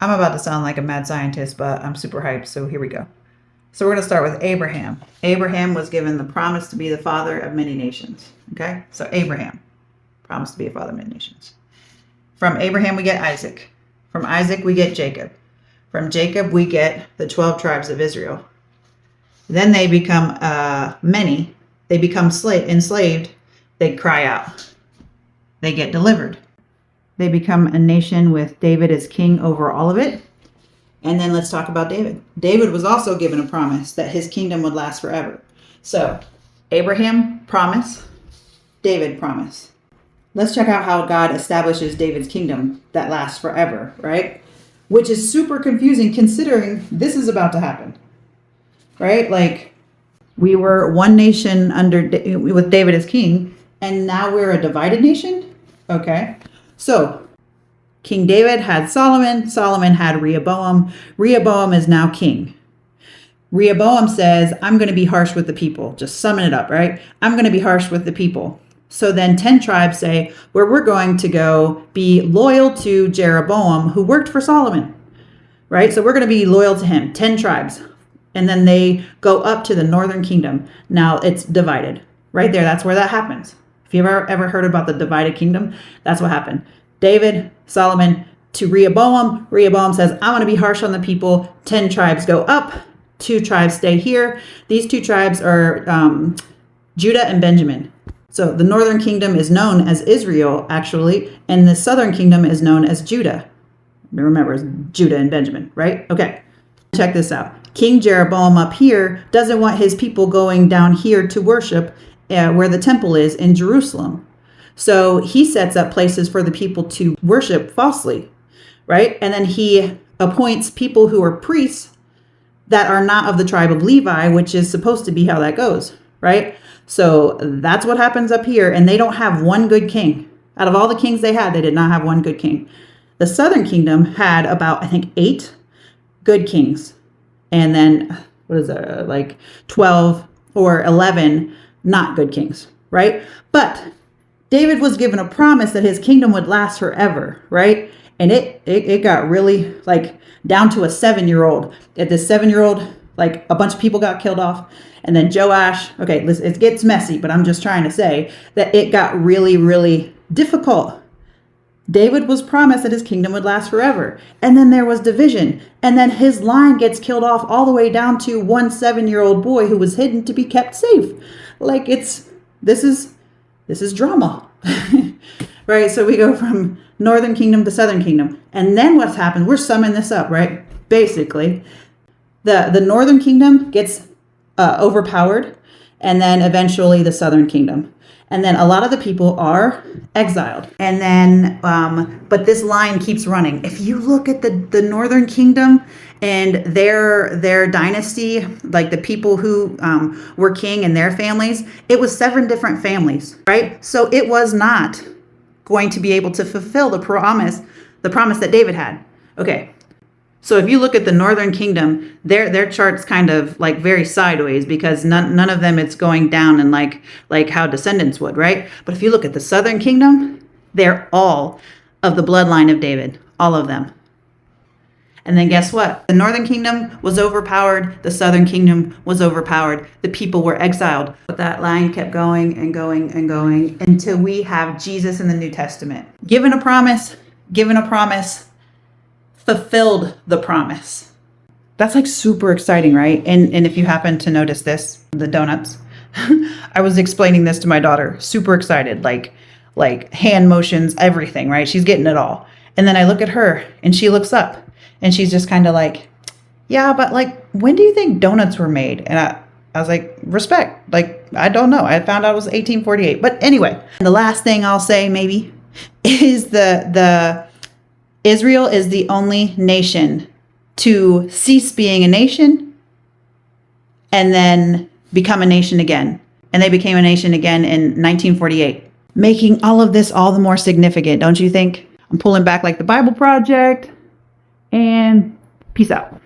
I'm about to sound like a mad scientist, but I'm super hyped, so here we go. So we're going to start with Abraham. Abraham was given the promise to be the father of many nations. Okay? So Abraham, promised to be a father of many nations. From Abraham, we get Isaac. From Isaac, we get Jacob. From Jacob, we get the 12 tribes of Israel. Then they become many. They become enslaved. They cry out. They get delivered. They become a nation with David as king over all of it. And then let's talk about David. David was also given a promise that his kingdom would last forever. So Abraham, promise. David, promise. Let's check out how God establishes David's kingdom that lasts forever, right? Which is super confusing considering this is about to happen, right? Like we were one nation with David as king, and now we're a divided nation. Okay. So King David had Solomon. Solomon had Rehoboam. Rehoboam is now king. Rehoboam says, I'm going to be harsh with the people. Just summing it up, right? I'm going to be harsh with the people. So then 10 tribes say, where we're going to go be loyal to Jeroboam, who worked for Solomon, right? So we're going to be loyal to him, 10 tribes. And then they go up to the northern kingdom. Now it's divided right there. That's where that happens. If you've ever heard about the divided kingdom, that's what happened. David, Solomon to Rehoboam. Rehoboam says, I'm going to be harsh on the people. 10 tribes go up. 2 tribes stay here. These 2 tribes are Judah and Benjamin. So the northern kingdom is known as Israel, actually, and the southern kingdom is known as Judah. Remember, it's Judah and Benjamin, right? Okay, check this out. King Jeroboam up here doesn't want his people going down here to worship where the temple is in Jerusalem. So he sets up places for the people to worship falsely, right? And then he appoints people who are priests that are not of the tribe of Levi, which is supposed to be how that goes, right? So that's what happens up here. And they don't have one good king. Out of all the kings they had, they did not have one good king. The southern kingdom had about, I think, 8 good kings. And then, 12 or 11 not good kings, right? But David was given a promise that his kingdom would last forever, right? And it got really down to a 7-year-old. At this 7-year-old, a bunch of people got killed off. And then Joash, okay, it gets messy, but I'm just trying to say that it got really, really difficult. David was promised that his kingdom would last forever. And then there was division. And then his line gets killed off all the way down to one 7-year-old boy who was hidden to be kept safe. This is drama, right? So we go from northern kingdom to southern kingdom. And then what's happened? We're summing this up, right? Basically, the northern kingdom gets overpowered, and then eventually the southern kingdom. And then a lot of the people are exiled. And then, but this line keeps running. If you look at the northern kingdom and their dynasty, the people who were king and their families, it was 7 different families, right? So it was not going to be able to fulfill the promise that David had. Okay. So if you look at the northern kingdom, their chart's kind of very sideways because none of them it's going down and like how descendants would, right? But if you look at the southern kingdom, they're all of the bloodline of David, all of them. And then guess what? The northern kingdom was overpowered. The southern kingdom was overpowered. The people were exiled. But that line kept going and going and going until we have Jesus in the New Testament. Given a promise, fulfilled the promise. That's super exciting, right? And if you happen to notice this, the donuts, I was explaining this to my daughter, super excited, like hand motions, everything, right? She's getting it all. And then I look at her and she looks up and she's just kind of yeah, but when do you think donuts were made? And I was like, respect. I don't know. I found out it was 1848. But anyway, the last thing I'll say maybe is the Israel is the only nation to cease being a nation and then become a nation again. And they became a nation again in 1948, making all of this all the more significant, don't you think? I'm pulling back like the Bible Project, and peace out.